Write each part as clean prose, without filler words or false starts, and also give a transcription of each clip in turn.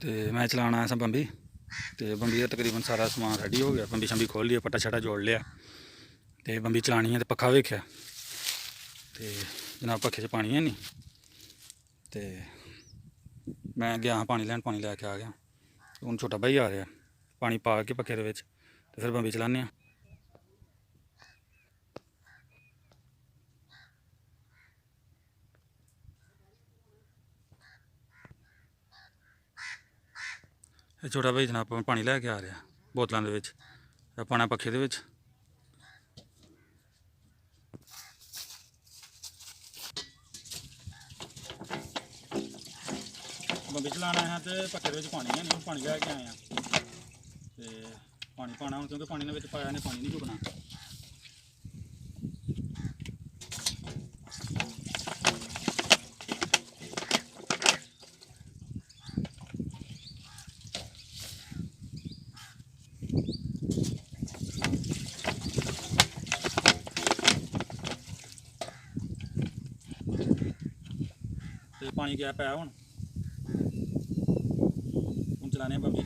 तो मैं चलाना आया सा बंबी। तो बंबी का तकरीबन सारा समान रेडी हो गया, बंबी शंबी खोल लिया, पट्टा छट्टा जोड़ लिया। तो बंबी चलानी है, तो पक्खा वेख्या तो जनाब पक्खे च पानी है नहीं। तो मैं गया पानी लैन, पानी लैके आ गया। हूँ छोटा भाई आ रहा, पानी पा के पक्खे दे विच ते फिर बंबी चलाने। छोटा भाई जनाब पानी लैके आ रहा बोतलों के पाना पक्खे दे विच। बंबी चलाना है तो पक्खे दे विच पानी है नहीं, पानी लैके आए हैं। तो पानी पाना हूँ क्योंकि पानी ने विच पाया ने पानी नहीं चुकना। तो पानी गया पाया हूँ चलाने बंबी।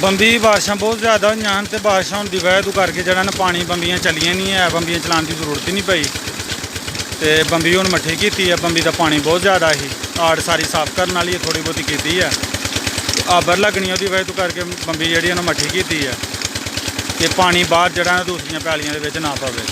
बंबी बारिशां बहुत ज़्यादा हुई तो बारिशां होने की वजह तो करके जरा ना पानी बंबियां चलियां नहीं है, बंबियां चलाने की जरूरत ही नहीं पई। तो बंबी हूँ मट्ठी की है, बंबी का पानी बहुत ज़्यादा ही, आड़ सारी साफ करने वाली थोड़ी बहुती की है। आबर लगनी उसकी वजह तो करके बंबी जी मट्ठी की है कि पानी बाहर जरा दूसरिया पैलियां के ना पवे।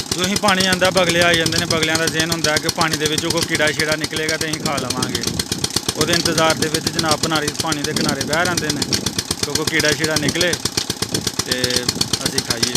जो ही पानी आता बगले आ जाते हैं, बगलियां का ज़हन होंदा है कि पानी के कोई कीड़ा शीड़ा निकलेगा तो अं खा लवेंगे। वो इंतज़ार के जनाब किनारे पानी के किनारे बह रहे हैं कि कोई कीड़ा शीड़ा निकले तो असीं खाइए।